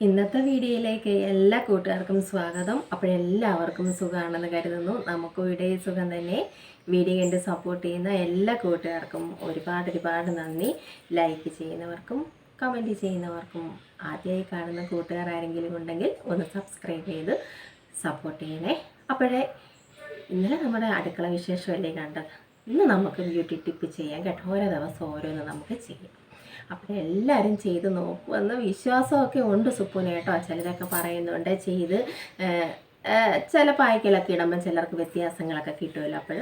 ഇന്നത്തെ വീഡിയോയിലേക്ക് എല്ലാ കൂട്ടുകാർക്കും സ്വാഗതം. അപ്പോഴെല്ലാവർക്കും സുഖമാണെന്ന് കരുതുന്നു. നമുക്കും ഇവിടെ സുഖം തന്നെ. വീഡിയോ കണ്ട് സപ്പോർട്ട് ചെയ്യുന്ന എല്ലാ കൂട്ടുകാർക്കും ഒരുപാട് നന്ദി. ലൈക്ക് ചെയ്യുന്നവർക്കും കമൻറ്റ് ചെയ്യുന്നവർക്കും ആദ്യമായി കാണുന്ന കൂട്ടുകാർ ആരെങ്കിലും ഉണ്ടെങ്കിൽ ഒന്ന് സബ്സ്ക്രൈബ് ചെയ്ത് സപ്പോർട്ട് ചെയ്യണേ. അപ്പോഴേ ഇന്നലെ നമ്മുടെ അടുക്കള വിശേഷമല്ലേ കണ്ടത്. ഇന്ന് നമുക്ക് ബ്യൂട്ടി ടിപ്പ് ചെയ്യാം കേട്ടോ. ഓരോ ദിവസം ഓരോന്ന് നമുക്ക് ചെയ്യാം. അപ്പോൾ എല്ലാവരും ചെയ്ത് നോക്കുമെന്ന് വിശ്വാസമൊക്കെ ഉണ്ട് സുപ്പുന് കേട്ടോ. ചിലരൊക്കെ പറയുന്നുണ്ട് ചെയ്ത് ചില പായ്ക്കലൊക്കെ ഇടുമ്പോൾ ചിലർക്ക് വ്യത്യാസങ്ങളൊക്കെ കിട്ടുമല്ലോ. അപ്പോൾ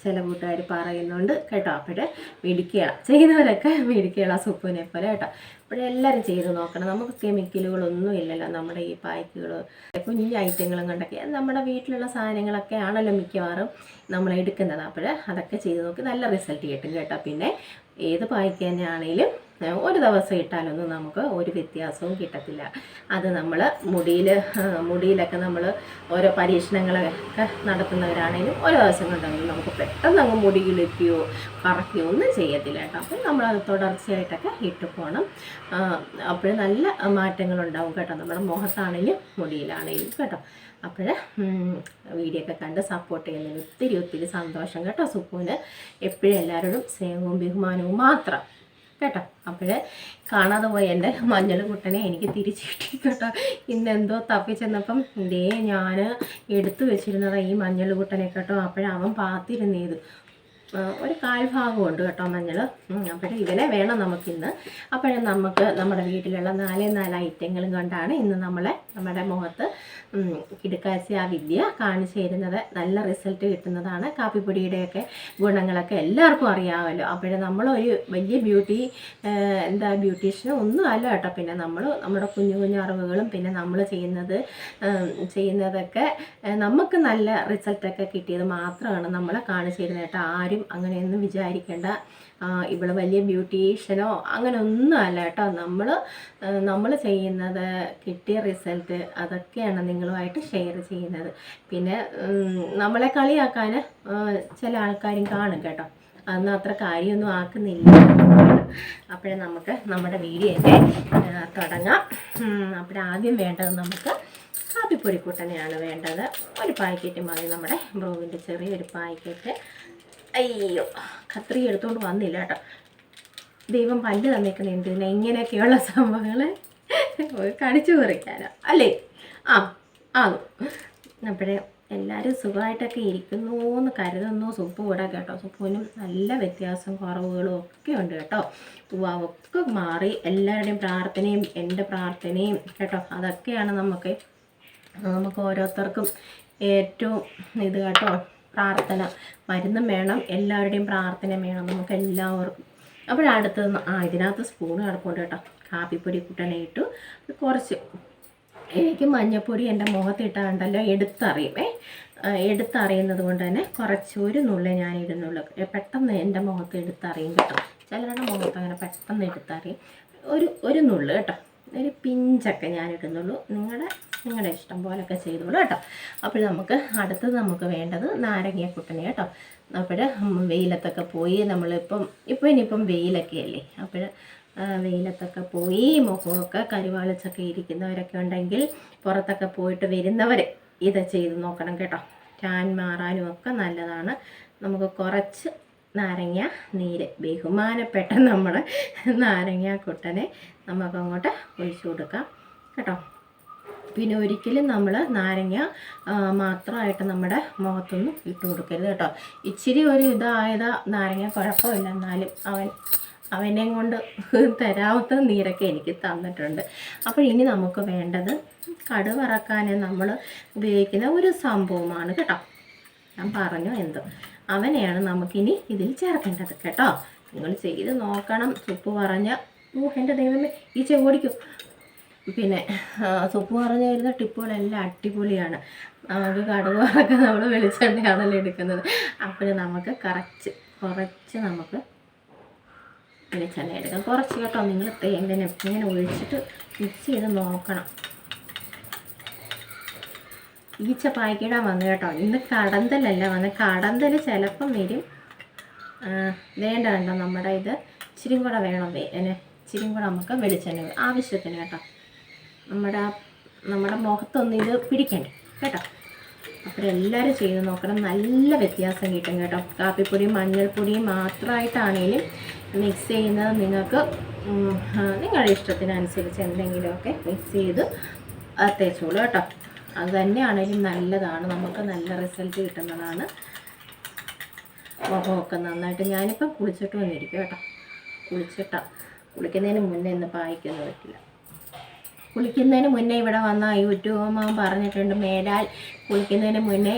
ചില കൂട്ടുകാർ പറയുന്നുണ്ട് കേട്ടോ. അപ്പോൾ മേടിക്കുക ചെയ്യുന്നവരൊക്കെ മേടിക്കുക സുപ്പുനെ പോലെ കേട്ടോ. അപ്പോഴെല്ലാവരും ചെയ്ത് നോക്കണം. നമുക്ക് കെമിക്കലുകളൊന്നും ഇല്ലല്ലോ നമ്മുടെ ഈ പായ്ക്കുകൾ, കുഞ്ഞു ഐറ്റങ്ങളും കൊണ്ടൊക്കെ നമ്മുടെ വീട്ടിലുള്ള സാധനങ്ങളൊക്കെ ആണല്ലോ മിക്കവാറും നമ്മൾ എടുക്കുന്നത്. അപ്പോൾ അതൊക്കെ ചെയ്ത് നോക്കി നല്ല റിസൾട്ട് കിട്ടും കേട്ടോ. പിന്നെ ഏത് പായ്ക്ക് തന്നെയാണെങ്കിലും ഒരു ദിവസം ഇട്ടാലൊന്നും നമുക്ക് ഒരു വ്യത്യാസവും കിട്ടത്തില്ല. അത് നമ്മൾ മുടിയിലൊക്കെ നമ്മൾ ഓരോ പരീക്ഷണങ്ങളൊക്കെ നടത്തുന്നവരാണെങ്കിലും ഒരു ദിവസം കൊണ്ടെങ്കിലും നമുക്ക് പെട്ടെന്ന് അങ്ങ് മുടി കിളിക്കുകയോ കറക്കുകയോ ഒന്നും ചെയ്യത്തില്ല കേട്ടോ. അപ്പോൾ നമ്മളത് തുടർച്ചയായിട്ടൊക്കെ ഇട്ട് പോകണം. അപ്പോൾ നല്ല മാറ്റങ്ങളുണ്ടാവും കേട്ടോ. നമ്മുടെ മുഖത്താണെങ്കിലും മുടിയിലാണെങ്കിലും കേട്ടോ. അപ്പോൾ വീഡിയോ ഒക്കെ കണ്ട് സപ്പോർട്ട് ചെയ്യുന്നതിന് ഒത്തിരി സന്തോഷം കേട്ടോ. സുപ്പുവിന് എപ്പോഴും എല്ലാവരോടും സ്നേഹവും ബഹുമാനവും മാത്രം കേട്ടോ. അപ്പോൾ കാണാതെ പോയ എൻ്റെ മഞ്ഞൾ കുട്ടനെ എനിക്ക് തിരിച്ചു കിട്ടി കേട്ടോ. ഇന്നെന്തോ തപ്പിച്ചെന്നപ്പം ഞാൻ എടുത്തു വെച്ചിരുന്നത് ഈ മഞ്ഞൾ കുട്ടനെ കേട്ടോ. അപ്പോഴവൻ പാത്തിരുന്നേത് ഒരു കാൽഭാഗമുണ്ട് കേട്ടോ മഞ്ഞൾ. അപ്പോൾ ഇവനെ വേണം നമുക്കിന്ന്. അപ്പോഴേ നമുക്ക് നമ്മുടെ വീട്ടിലുള്ള 4 ഐറ്റങ്ങളും കൊണ്ടാണ് ഇന്ന് നമ്മുടെ മുഖത്ത് കിടുക്കാച്ചി ആ വിദ്യ കാണിച്ചു തരുന്നത്. നല്ല റിസൾട്ട് കിട്ടുന്നതാണ്. കാപ്പിപ്പൊടിയുടെയൊക്കെ ഗുണങ്ങളൊക്കെ എല്ലാവർക്കും അറിയാമല്ലോ. അപ്പോഴേ നമ്മളൊരു വലിയ ബ്യൂട്ടീഷ്യനും ഒന്നും അല്ല കേട്ടോ. പിന്നെ നമ്മുടെ കുഞ്ഞു അറിവുകളും പിന്നെ നമ്മൾ ചെയ്യുന്നതൊക്കെ നമുക്ക് നല്ല റിസൾട്ടൊക്കെ കിട്ടിയത് മാത്രമാണ് നമ്മളെ കാണിച്ചു തരുന്നത് കേട്ടോ. ആരും അങ്ങനെയൊന്നും വിചാരിക്കേണ്ട ഇവിടെ വലിയ ബ്യൂട്ടീഷ്യനോ അങ്ങനെ ഒന്നും അല്ല കേട്ടോ. നമ്മൾ ചെയ്യുന്നത് കിട്ടിയ റിസൾട്ട് അതൊക്കെയാണ് നിങ്ങളുമായിട്ട് ഷെയർ ചെയ്യുന്നത്. പിന്നെ നമ്മളെ കളിയാക്കാൻ ചില ആൾക്കാരും കാണും കേട്ടോ. അതൊന്നും അത്ര കാര്യമൊന്നും ആക്കുന്നില്ല. അപ്പോഴേ നമുക്ക് നമ്മുടെ വീഡിയോയൊക്കെ തുടങ്ങാം. അപ്പോഴാദ്യം വേണ്ടത് നമുക്ക് കാപ്പിപ്പൊടിക്കൂട്ടനെയാണ് വേണ്ടത്. ഒരു പാക്കറ്റ് മതി. നമ്മുടെ ബ്രൂവിൻ്റെ ചെറിയൊരു പാക്കറ്റ്. അയ്യോ, കത്രി എടുത്തുകൊണ്ട് വന്നില്ല കേട്ടോ. ദൈവം പല്ല് തന്നേക്കുന്ന എന്തിനാ ഇങ്ങനെയൊക്കെയുള്ള സംഭവങ്ങൾ കടിച്ചു കുറിക്കാനോ അല്ലേ? ആകും. അപ്പോഴേ എല്ലാവരും സുഖമായിട്ടൊക്കെ ഇരിക്കുന്നു എന്ന് കരുതുന്നു. സുപ്പ് കൂടെ കേട്ടോ. സുപ്പുവിനും നല്ല വ്യത്യാസം കുറവുകളും ഒക്കെ ഉണ്ട് കേട്ടോ. ഒക്കെ മാറി. എല്ലാവരുടെയും പ്രാർത്ഥനയും എൻ്റെ പ്രാർത്ഥനയും കേട്ടോ. അതൊക്കെയാണ് നമുക്ക് ഓരോരുത്തർക്കും ഏറ്റവും ഇത് കേട്ടോ. പ്രാർത്ഥന മരുന്നും വേണം, എല്ലാവരുടെയും പ്രാർത്ഥന വേണം നമുക്ക് എല്ലാവർക്കും. അപ്പോഴടുത്തത് ഇതിനകത്ത് സ്പൂണ് കിടപ്പുണ്ട് കേട്ടോ. കാപ്പിപ്പൊടി കുട്ടനെ ഇട്ടു. കുറച്ച് എനിക്ക് മഞ്ഞൾപ്പൊടി എൻ്റെ മുഖത്തിട്ടാണ്ടല്ലോ എടുത്തറിയുന്നത് കൊണ്ട് തന്നെ കുറച്ച് ഒരു നുള്ളേ ഞാൻ ഇടുന്നുള്ളൂ. പെട്ടെന്ന് എൻ്റെ മുഖത്ത് എടുത്തറിയും കേട്ടോ. ചിലരുടെ മുഖത്ത് അങ്ങനെ പെട്ടെന്ന് എടുത്തറിയും. ഒരു നുള്ളു കേട്ടോ. ഒരു പിഞ്ചൊക്കെ ഞാൻ ഇടുന്നുള്ളൂ. നിങ്ങളുടെ ഇഷ്ടം പോലൊക്കെ ചെയ്തോളൂ കേട്ടോ. അപ്പോൾ അടുത്തത് നമുക്ക് വേണ്ടത് നാരങ്ങക്കുട്ടനെ കേട്ടോ. അപ്പോൾ വെയിലത്തൊക്കെ പോയി ഇനിയിപ്പം വെയിലൊക്കെ അല്ലേ. അപ്പോൾ വെയിലത്തൊക്കെ പോയി മുഖമൊക്കെ കരിവാളിച്ചൊക്കെ ഇരിക്കുന്നവരൊക്കെ ഉണ്ടെങ്കിൽ പുറത്തൊക്കെ പോയിട്ട് വരുന്നവർ ഇത് ചെയ്ത് നോക്കണം കേട്ടോ. ടാൻ മാറാനും ഒക്കെ നല്ലതാണ്. നമുക്ക് കുറച്ച് നാരങ്ങ നീര്, ബഹുമാനപ്പെട്ട നമ്മുടെ നാരങ്ങക്കുട്ടനെ നമുക്കങ്ങോട്ട് ഒഴിച്ചു കൊടുക്കാം കേട്ടോ. പിന്നെ ഒരിക്കലും നമ്മൾ നാരങ്ങ മാത്രമായിട്ട് നമ്മുടെ മുഖത്തൊന്നും ഇട്ട് കൊടുക്കരുത് കേട്ടോ. ഇച്ചിരി ഒരു ഇതായതാ നാരങ്ങ കുഴപ്പമില്ല. എന്നാലും അവനെ കൊണ്ട് തരാവുന്ന നീരൊക്കെ എനിക്ക് തന്നിട്ടുണ്ട്. അപ്പോൾ ഇനി നമുക്ക് വേണ്ടത് കടുക് വറക്കാൻ നമ്മൾ ഉപയോഗിക്കുന്ന ഒരു സംഭവമാണ് കേട്ടോ. ഞാൻ പറഞ്ഞു എന്തോ അവനെയാണ് നമുക്കിനി ഇതിൽ ചേർക്കേണ്ടത് കേട്ടോ. നിങ്ങൾ ചെയ്ത് നോക്കണം. സുപ്പ് പറഞ്ഞ എൻ്റെ ദൈവമേ ഈ ചെവോടിക്കും. പിന്നെ സുപ്പ് പറഞ്ഞു തരുന്ന ടിപ്പുകളെല്ലാം അടിപൊളിയാണ്. നമുക്ക് കടുക് വറക്കാൻ നമ്മൾ വെളിച്ചെണ്ണയാണല്ലോ എടുക്കുന്നത്. അപ്പോൾ നമുക്ക് കുറച്ച് നമുക്ക് വെളിച്ചെണ്ണ എടുക്കാം. കുറച്ച് കേട്ടോ. നിങ്ങൾ ഇങ്ങനെ ഒഴിച്ചിട്ട് മിക്സ് ചെയ്ത് നോക്കണം. ഈച്ച പായ്ക്കിടാൻ വന്നു കേട്ടോ. ഇന്ന് കടന്തലല്ല വന്ന്. കടന്തൽ ചിലപ്പം വരും. വേണ്ട നമ്മുടെ ഇത് ഇച്ചിരി കൂടെ വേണം. ഇച്ചിരി കൂടെ നമുക്ക് വെളിച്ചെണ്ണ ആവശ്യത്തിന് കേട്ടോ. നമ്മുടെ മുഖത്തൊന്നും ഇത് പിടിക്കണ്ടേ കേട്ടോ. അപ്പോൾ എല്ലാവരും ചെയ്ത് നോക്കണം, നല്ല വ്യത്യാസം കിട്ടും കേട്ടോ. കാപ്പിപ്പൊടിയും മഞ്ഞൾപ്പൊടിയും മാത്രമായിട്ടാണെങ്കിലും മിക്സ് ചെയ്യുന്നത് നിങ്ങൾക്ക് നിങ്ങളുടെ ഇഷ്ടത്തിനനുസരിച്ച് എന്തെങ്കിലുമൊക്കെ മിക്സ് ചെയ്ത് തേച്ചോളൂ കേട്ടോ. അത് തന്നെയാണെങ്കിലും നല്ലതാണ്, നമുക്ക് നല്ല റിസൾട്ട് കിട്ടുന്നതാണ്. മുഖമൊക്കെ നന്നായിട്ട് ഞാനിപ്പം കുളിച്ചിട്ട് വന്നിരിക്കും കേട്ടോ. കുളിക്കുന്നതിന് മുന്നേ ഇന്ന് പായിക്കൊന്നും പറ്റില്ല. കുളിക്കുന്നതിന് മുന്നേ ഇവിടെ വന്ന യൂട്യൂബ് അമ്മ പറഞ്ഞിട്ടുണ്ട്, മേലാൽ കുളിക്കുന്നതിന് മുന്നേ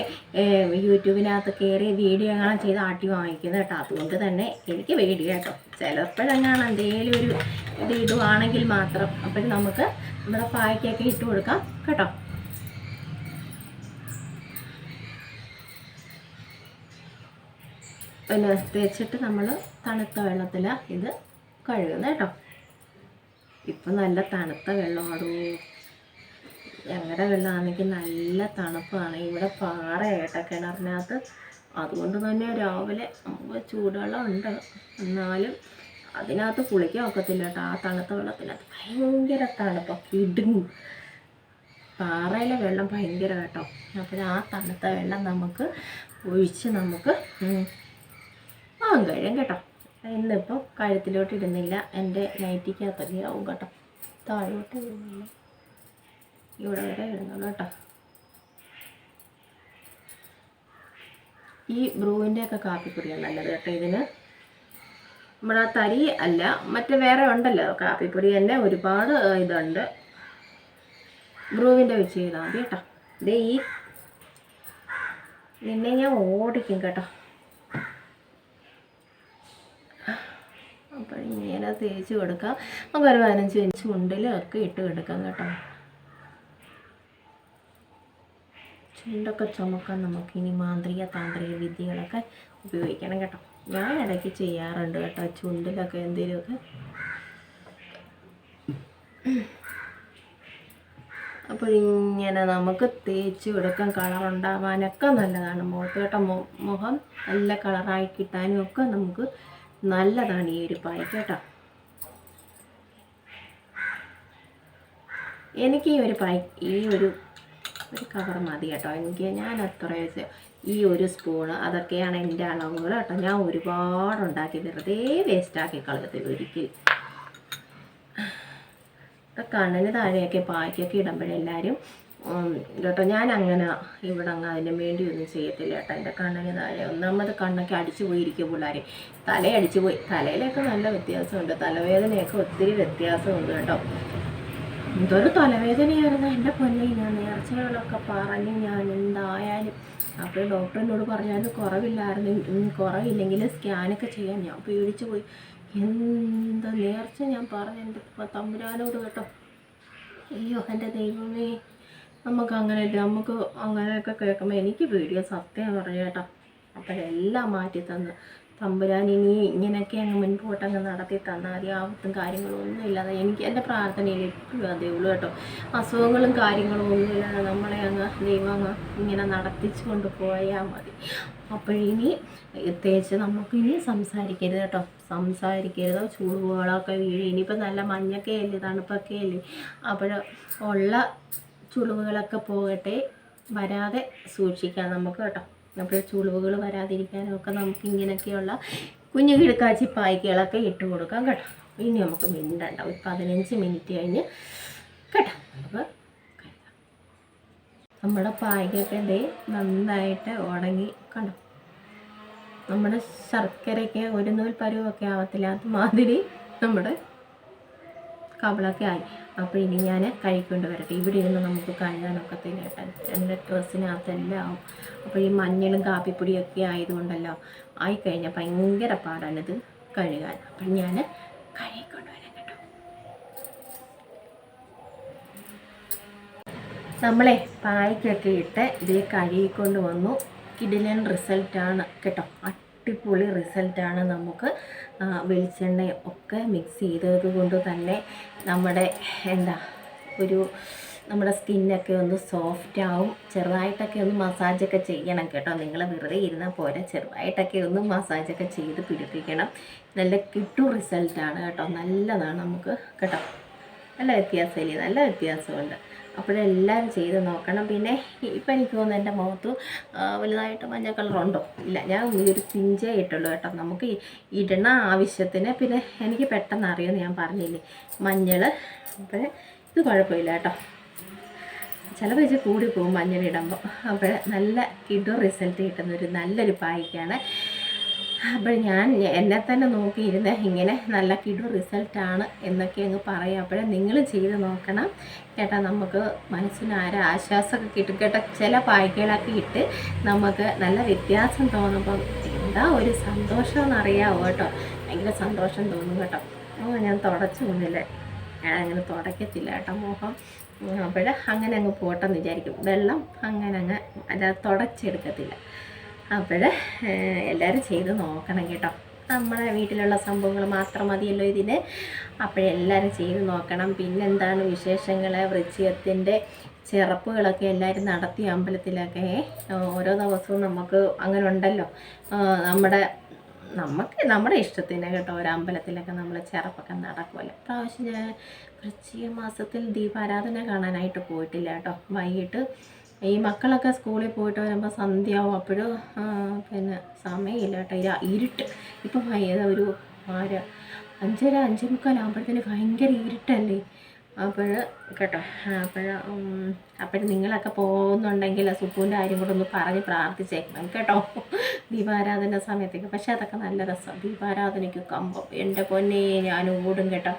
യൂട്യൂബിനകത്ത് കയറി വീഡിയോ എങ്ങനെ ചെയ്ത് ആട്ടി വാങ്ങിക്കുന്നത് കേട്ടോ. അതുകൊണ്ട് തന്നെ എനിക്ക് വീഡിയോ കേട്ടോ. ചിലപ്പോഴെങ്ങാണ് എന്തെങ്കിലും ഒരു ഇത് ഇടുവാണെങ്കിൽ മാത്രം. അപ്പോഴും നമുക്ക് നമ്മുടെ പായ്ക്കൊക്കെ ഇട്ട് കൊടുക്കാം കേട്ടോ. പിന്നെ തേച്ചിട്ട് നമ്മൾ തണുത്ത വെള്ളത്തിലാണ് ഇത് കഴുകുന്നത് കേട്ടോ. ഇപ്പം നല്ല തണുത്ത വെള്ളമാടൂ. ഞങ്ങളുടെ വെള്ളമാണെങ്കിൽ നല്ല തണുപ്പാണ്. ഇവിടെ പാറയായിട്ട കിണറിനകത്ത്. അതുകൊണ്ട് തന്നെ രാവിലെ നമുക്ക് ചൂടുവെള്ളം ഉണ്ട്, എന്നാലും അതിനകത്ത് കുളിക്കാൻ ഒക്കത്തില്ല കേട്ടോ. ആ തണുത്ത വെള്ളത്തിനകത്ത് ഭയങ്കര തണുപ്പാണ്, ഇടുങ്ങും. പാറയിലെ വെള്ളം ഭയങ്കര കേട്ടോ. അപ്പോൾ ആ തണുത്ത വെള്ളം നമുക്ക് ഒഴിച്ച് നമുക്ക് കഴിയും കേട്ടോ. ഇന്നിപ്പം കഴുത്തിലോട്ട് ഇടുന്നില്ല, എൻ്റെ നൈറ്റിക്കകത്തൊക്കെ ആവും കേട്ടോ. താഴോട്ട് ഇടുന്നില്ല, ഇവിടെ വരെ ഇടുന്നുള്ളൂ കേട്ടോ. ഈ ബ്രൂവിൻ്റെയൊക്കെ കാപ്പിപ്പൊടിയാണ് നല്ലത് കേട്ടോ. ഇതിന് നമ്മുടെ തരി അല്ല, മറ്റേ വേറെ ഉണ്ടല്ലോ കാപ്പിപ്പൊടി തന്നെ ഒരുപാട് ഇതുണ്ട്. ബ്രൂവിൻ്റെ വെച്ച് ചെയ്താൽ മതി കേട്ടോ. ഇതേ നിന്നെ ഞാൻ ഓടിക്കും കേട്ടോ. അപ്പോൾ ഇങ്ങനെ തേച്ച് കൊടുക്കാം. നമുക്ക് ഒരു 15 ഇഞ്ച് ചുണ്ടിലൊക്കെ ഇട്ട് കൊടുക്കാം കേട്ടോ. ചുണ്ടൊക്കെ ചുമക്കാൻ നമുക്കിനി താന്ത്രിക വിദ്യകളൊക്കെ ഉപയോഗിക്കണം കേട്ടോ. ഞാൻ ഇടയ്ക്ക് ചെയ്യാറുണ്ട് കേട്ടോ, ചുണ്ടിലൊക്കെ എന്തെങ്കിലുമൊക്കെ. അപ്പോൾ ഇങ്ങനെ നമുക്ക് തേച്ച് കൊടുക്കാൻ, കളറുണ്ടാവാനൊക്കെ നല്ലതാണ് മുഖത്ത് കേട്ടോ. മുഖം നല്ല കളറായി കിട്ടാനും ഒക്കെ നമുക്ക് നല്ലതാണ് ഈ ഒരു പായ്ക്ക് കേട്ടോ. എനിക്ക് ഈ ഒരു കവർ മതി കേട്ടോ. ഞാൻ അത്ര ഈ ഒരു സ്പൂണ് അതൊക്കെയാണ് എൻ്റെ അളവുകൾ കേട്ടോ. ഞാൻ ഒരുപാട് ഉണ്ടാക്കി വെറുതെ വേസ്റ്റാക്കി കളയത്തില്ല ഒരിക്കലും. കണ്ണിന് താഴെയൊക്കെ പായ്ക്കൊക്കെ ഇടുമ്പോഴെല്ലാവരും കേട്ടോ, ഞാൻ അങ്ങനെ ഇവിടെ അങ്ങ് അതിന് വേണ്ടി ഒന്നും ചെയ്യത്തില്ല കേട്ടോ. എൻ്റെ കണ്ണിന് താഴെ ഒന്നാമത് കണ്ണൊക്കെ അടിച്ചു പോയിരിക്കും പിള്ളേർ, തലയടിച്ചു പോയി. തലയിലൊക്കെ നല്ല വ്യത്യാസമുണ്ട്, തലവേദനയൊക്കെ ഒത്തിരി വ്യത്യാസമുണ്ട് കേട്ടോ. എന്തൊരു തലവേദനയായിരുന്നു എൻ്റെ പൊന്നെ. ഞാൻ നേർച്ചകളൊക്കെ പറഞ്ഞ് ഞാൻ എന്തായാലും അപ്പോൾ ഡോക്ടറിനോട് പറഞ്ഞാലും കുറവില്ലെങ്കിൽ സ്കാനൊക്കെ ചെയ്യാൻ ഞാൻ പേടിച്ചു പോയി. എന്താ നേർച്ച ഞാൻ പറഞ്ഞു എൻ്റെ തമ്പുരാനോട് കേട്ടോ. അയ്യോ എൻ്റെ ദൈവമേ, നമുക്ക് അങ്ങനെയൊക്കെ കേൾക്കുമ്പോൾ എനിക്ക് പേടിയോ സത്യം പറഞ്ഞു കേട്ടോ. അപ്പോഴെല്ലാം മാറ്റി തന്ന് തമ്പുരാൻ ഇനി ഇങ്ങനെയൊക്കെ അങ്ങ് മുൻപോട്ടങ്ങ് നടത്തി തന്നാൽ മതി. ആപത്തും കാര്യങ്ങളും ഒന്നുമില്ലാതെ എനിക്ക് എൻ്റെ പ്രാർത്ഥനയിൽ എപ്പോഴും അതേ ഉള്ളൂ കേട്ടോ. അസുഖങ്ങളും കാര്യങ്ങളും ഒന്നുമില്ലാതെ നമ്മളെ ദൈവം ഇങ്ങനെ നടത്തിച്ചു കൊണ്ട് പോയാൽ മതി. അപ്പോഴിനി തേച്ച് നമുക്കിനി സംസാരിക്കരുത് കേട്ടോ. ചുളിവുകളൊക്കെ വീഴും. ഇനിയിപ്പോൾ നല്ല മഞ്ഞൊക്കെ അല്ലേ, തണുപ്പൊക്കെ അല്ലേ, അപ്പോൾ ഉള്ള ചുളിവുകളൊക്കെ പോകട്ടെ, വരാതെ സൂക്ഷിക്കാം നമുക്ക് കേട്ടോ. അപ്പോൾ ചുളിവുകൾ വരാതിരിക്കാനൊക്കെ നമുക്ക് ഇങ്ങനെയൊക്കെയുള്ള കുഞ്ഞു കിടക്കാച്ചി പായ്ക്കുകളൊക്കെ ഇട്ട് കൊടുക്കാം കേട്ടോ. ഇനി നമുക്ക് മിണ്ടണ്ട, ഒരു 15 മിനിറ്റ് കഴിഞ്ഞ് കേട്ടോ നമുക്ക് കഴിക്കാം. നമ്മുടെ പായ്ക്കൊക്കെ നന്നായിട്ട് ഉണങ്ങി കണ്ടോ. നമ്മുടെ ശർക്കരയ്ക്ക് ഒരു നൂൽ പരുവൊക്കെ ആവത്തില്ല, അതുമാതിരി നമ്മുടെ കവളൊക്കെ ആയി. അപ്പോൾ ഇനി ഞാൻ കഴിക്കൊണ്ട് വരട്ടെ. ഇവിടെ ഇരുന്ന് നമുക്ക് കഴുകാനൊക്കത്തില്ല കേട്ടോ, എൻ്റെ ഡ്രസ്സിനകത്തെല്ലാം ആവും. അപ്പോൾ ഈ മഞ്ഞളും കാപ്പിപ്പൊടിയൊക്കെ ആയതുകൊണ്ടല്ലോ ആയിക്കഴിഞ്ഞാൽ ഭയങ്കര പാടാണിത് കഴുകാൻ. അപ്പം ഞാൻ കഴുകിക്കൊണ്ട് വരാം കേട്ടോ. നമ്മളെ പായ്ക്കൊക്കെ ഇട്ട് ഇത് കഴുകിക്കൊണ്ട് വന്നു. കിടിലൻ റിസൾട്ടാണ് കേട്ടോ, അടിപൊളി റിസൾട്ടാണ്. നമുക്ക് വെളിച്ചെണ്ണയും ഒക്കെ മിക്സ് ചെയ്തത് കൊണ്ട് തന്നെ നമ്മുടെ നമ്മുടെ സ്കിന്നൊക്കെ ഒന്ന് സോഫ്റ്റ് ആവും. ചെറുതായിട്ടൊക്കെ ഒന്ന് മസാജൊക്കെ ചെയ്യണം കേട്ടോ. നിങ്ങൾ വെറുതെ ഇരുന്നാൽ പോരാ, ചെറുതായിട്ടൊക്കെ ഒന്ന് മസാജൊക്കെ ചെയ്ത് പിടിപ്പിക്കണം. നല്ല കിട്ടു റിസൾട്ടാണ് കേട്ടോ, നല്ലതാണ് നമുക്ക് കേട്ടോ. നല്ല വ്യത്യാസമില്ലേ? നല്ല വ്യത്യാസമുണ്ട്. അപ്പോഴെല്ലാവരും ചെയ്ത് നോക്കണം. പിന്നെ ഇപ്പം എനിക്ക് തോന്നുന്നു എൻ്റെ മുഖത്ത് വലുതായിട്ട് മഞ്ഞ കളറുണ്ടോ? ഇല്ല, ഞാൻ ഒരു പിഞ്ചേ ഇട്ടുള്ളൂ കേട്ടോ. നമുക്ക് ഇടണ ആവശ്യത്തിന്. പിന്നെ എനിക്ക് പെട്ടെന്ന് അറിയുമെന്ന് ഞാൻ പറഞ്ഞില്ലേ, മഞ്ഞൾ. അപ്പോൾ ഇത് കുഴപ്പമില്ല കേട്ടോ. ചിലപ്പോൾ വെച്ച് കൂടി പോകും മഞ്ഞളിടുമ്പോൾ. അപ്പോൾ നല്ല കിഡോ റിസൾട്ട് കിട്ടുന്നൊരു നല്ലൊരു പായ്ക്കാണ്. അപ്പോൾ ഞാൻ എന്നെ തന്നെ നോക്കിയിരുന്ന് ഇങ്ങനെ നല്ല കിടു റിസൾട്ടാണ് എന്നൊക്കെ അങ്ങ് പറയും. അപ്പോഴേ നിങ്ങൾ ചെയ്ത് നോക്കണം കേട്ടോ. നമുക്ക് മനസ്സിന് ആശ്വാസമൊക്കെ കിട്ടും കേട്ടോ. ചില പായ്ക്കുകളൊക്കെ ഇട്ട് നമുക്ക് നല്ല വ്യത്യാസം തോന്നുമ്പം എന്താ ഒരു സന്തോഷം എന്നറിയാവോ കേട്ടോ. ഭയങ്കര സന്തോഷം തോന്നും കേട്ടോ. ഞാൻ തുടച്ചു കൊണ്ടില്ല, ഞാൻ അങ്ങനെ തുടയ്ക്കത്തില്ല കേട്ടോ മുഖം. അപ്പോൾ അങ്ങനെ അങ്ങ് പോട്ടെന്ന് വിചാരിക്കും. വെള്ളം അങ്ങനെ അങ്ങ് തുടച്ചെടുക്കത്തില്ല. അപ്പോൾ എല്ലാവരും ചെയ്ത് നോക്കണം കേട്ടോ. നമ്മുടെ വീട്ടിലുള്ള സംഭവങ്ങൾ മാത്രം മതിയല്ലോ ഇതിന്. അപ്പോഴെല്ലാവരും ചെയ്ത് നോക്കണം. പിന്നെന്താണ് വിശേഷങ്ങൾ? വൃശ്ചികത്തിൻ്റെ ചെറപ്പുകളൊക്കെ എല്ലാവരും നടത്തി അമ്പലത്തിലൊക്കെ. ഓരോ ദിവസവും നമുക്ക് അങ്ങനെ ഉണ്ടല്ലോ, നമ്മുടെ ഇഷ്ടത്തിന് കേട്ടോ. ഒരു അമ്പലത്തിലൊക്കെ നമ്മൾ ചെറപ്പൊക്കെ നടക്കുമല്ലോ. പ്രാവശ്യം ഞാൻ വൃശ്ചിക മാസത്തിൽ ദീപാരാധന കാണാനായിട്ട് പോയിട്ടില്ല കേട്ടോ. വൈകിട്ട് ഈ മക്കളൊക്കെ സ്കൂളിൽ പോയിട്ട് വരുമ്പോൾ സന്ധ്യയാവും. അപ്പോഴും പിന്നെ സമയമില്ല കേട്ടോ. ഇരുട്ട് ഇപ്പം ഒരു 5:30 5:45 ഭയങ്കര ഇരുട്ടല്ലേ. അപ്പോൾ കേട്ടോ. അപ്പോൾ നിങ്ങളൊക്കെ പോകുന്നുണ്ടെങ്കിൽ സുപ്പൂൻ്റെ കാര്യം കൂടെ ഒന്ന് പറഞ്ഞ് പ്രാർത്ഥിച്ചേക്കണം കേട്ടോ, ദീപാരാധന സമയത്തേക്ക്. പക്ഷേ അതൊക്കെ നല്ല രസമാണ്. ദീപാരാധനയ്ക്ക് കമ്പം എൻ്റെ പൊന്നേ ഞാൻ ഓടും കേട്ടോ.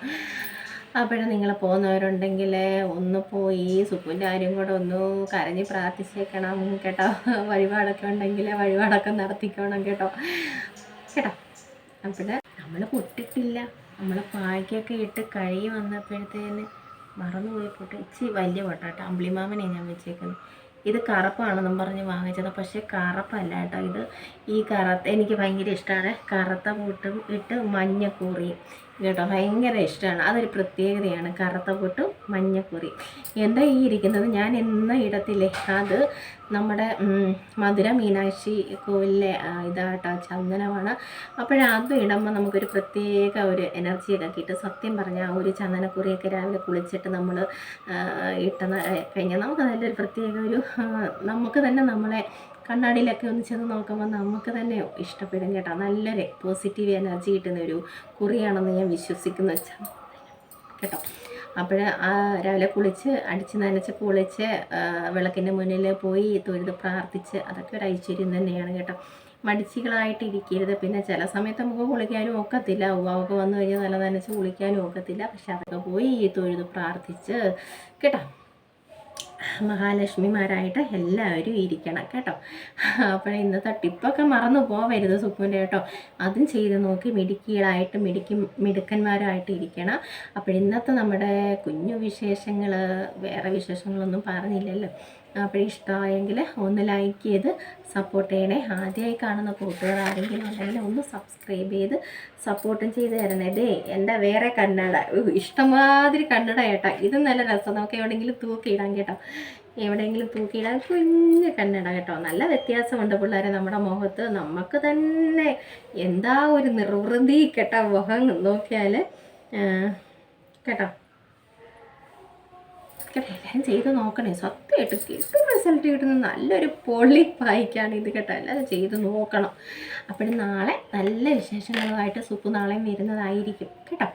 അപ്പോൾ നിങ്ങൾ പോകുന്നവരുണ്ടെങ്കിൽ ഒന്ന് പോയി സുപ്പൂൻ്റെ കാര്യം കൂടെ ഒന്ന് കരഞ്ഞ് പ്രാർത്ഥിച്ചേക്കണം കേട്ടോ. വഴിപാടൊക്കെ ഉണ്ടെങ്കിൽ വഴിപാടൊക്കെ നടത്തിക്കണം കേട്ടോ. അപ്പോൾ നമ്മൾ പൊട്ടിട്ടില്ല. നമ്മൾ പായ്ക്കൊക്കെ ഇട്ട് കഴുകി വന്നപ്പോഴത്തേന് മറന്നുപോയി പൊട്ട്. ഇച്ചിരി വലിയ പൊട്ടാട്ടോ. അമ്പിളിമാമനെ ഞാൻ വെച്ചേക്കുന്നത്. ഇത് കറുപ്പാണെന്നും പറഞ്ഞ് വാങ്ങിച്ചത്, പക്ഷേ കറുപ്പല്ല കേട്ടോ. ഇത് ഈ എനിക്ക് ഭയങ്കര ഇഷ്ടമാണ്. കറുത്ത പൊട്ടും ഇട്ട് മഞ്ഞക്കൂറിയും കേട്ടോ, ഭയങ്കര ഇഷ്ടമാണ്. അതൊരു പ്രത്യേകതയാണ്, കറുത്ത പൊട്ടും മഞ്ഞക്കൂറി. എന്താ ഈ ഇരിക്കുന്നത് ഞാൻ എന്നും ഇടത്തില്ലേ, അത് നമ്മുടെ മധുര മീനാക്ഷി കോവിലിലെ ഇതാട്ടോ, ചന്ദനമാണ്. അപ്പോഴത് ഇടുമ്പോൾ നമുക്കൊരു പ്രത്യേക ഒരു എനർജിയൊക്കെ കിട്ടും. സത്യം പറഞ്ഞാൽ ഒരു ചന്ദനക്കുറിയൊക്കെ രാവിലെ കുളിച്ചിട്ട് നമ്മൾ ഇട്ടെന്ന് കഴിഞ്ഞാൽ നമുക്ക് നല്ലൊരു പ്രത്യേക ഒരു നമുക്ക് തന്നെ നമ്മളെ കണ്ണാടിയിലൊക്കെ ഒന്ന് ചെന്ന് നോക്കുമ്പോൾ നമുക്ക് തന്നെ ഇഷ്ടപ്പെടും കേട്ടോ. നല്ലൊരു പോസിറ്റീവ് എനർജി കിട്ടുന്ന ഒരു കുറിയാണെന്ന് ഞാൻ വിശ്വസിക്കുന്നു കേട്ടോ. അപ്പോൾ രാവിലെ കുളിച്ച് അടിച്ച് നനച്ച് കുളിച്ച് വിളക്കിൻ്റെ മുന്നിൽ പോയി തൊഴുത് പ്രാർത്ഥിച്ച് അതൊക്കെ ഒരു ഐശ്വര്യം തന്നെയാണ് കേട്ടോ. മടിച്ചികളായിട്ടിരിക്കരുത്. പിന്നെ ചില സമയത്ത് നമുക്ക് കുളിക്കാനും ഒക്കത്തില്ല. ഉവ്വൊക്കെ വന്നു കഴിഞ്ഞാൽ നല്ല നനച്ച് കുളിക്കാനും ഒക്കത്തില്ല. പക്ഷെ അതൊക്കെ പോയി തൊഴുത് പ്രാർത്ഥിച്ച് കേട്ടോ, മഹാലക്ഷ്മിമാരായിട്ട് എല്ലാവരും ഇരിക്കണം കേട്ടോ. അപ്പോൾ ഇന്നത്തെ ടിപ്പൊക്കെ മറന്നു പോവരുത് സുപ്പുവിൻ്റെ കേട്ടോ. അതും ചെയ്ത് നോക്കി മിടുക്കന്മാരായിട്ട് ഇരിക്കണം. അപ്പോൾ ഇന്നത്തെ നമ്മുടെ കുഞ്ഞു വിശേഷങ്ങൾ, വേറെ വിശേഷങ്ങളൊന്നും പറഞ്ഞില്ലല്ലോ. അപ്പോൾ ഇഷ്ടമായെങ്കിൽ ഒന്ന് ലൈക്ക് ചെയ്ത് സപ്പോർട്ട് ചെയ്യണേ. ആദ്യമായി കാണുന്ന കൂട്ടുകാർ ആരെങ്കിലും ഉണ്ടെങ്കിൽ ഒന്ന് സബ്സ്ക്രൈബ് ചെയ്ത് സപ്പോർട്ടും ചെയ്ത് തരണേ. ദേ എൻ്റെ വേറെ കന്നഡ, ഇഷ്ടമാതിരി കന്നഡ കേട്ടോ. ഇത് നല്ല രസം. നമുക്ക് എവിടെയെങ്കിലും തൂക്കിയിടാം കേട്ടോ, എവിടെയെങ്കിലും തൂക്കിയിടാൻ കുഞ്ഞ് കന്നഡ കേട്ടോ. നല്ല വ്യത്യാസമുണ്ട് പിള്ളേരെ നമ്മുടെ മുഖത്ത്. നമുക്ക് തന്നെ എന്താ ഒരു നിർവൃതി കേട്ടോ മുഖം നോക്കിയാൽ കേട്ടോ. എല്ലാവരും ചെയ്ത് നോക്കണേ. സത്യമായിട്ട് കിട്ടും റിസൾട്ട് കിട്ടുന്ന നല്ലൊരു പൊളി പായ്ക്കാണ് ഇത് കേട്ടോ. എല്ലാവരും ചെയ്ത് നോക്കണം. അപ്പോൾ നാളെ നല്ല വിശേഷങ്ങളുമായിട്ട് സുപ്പ് നാളെയും വരുന്നതായിരിക്കും കേട്ടോ.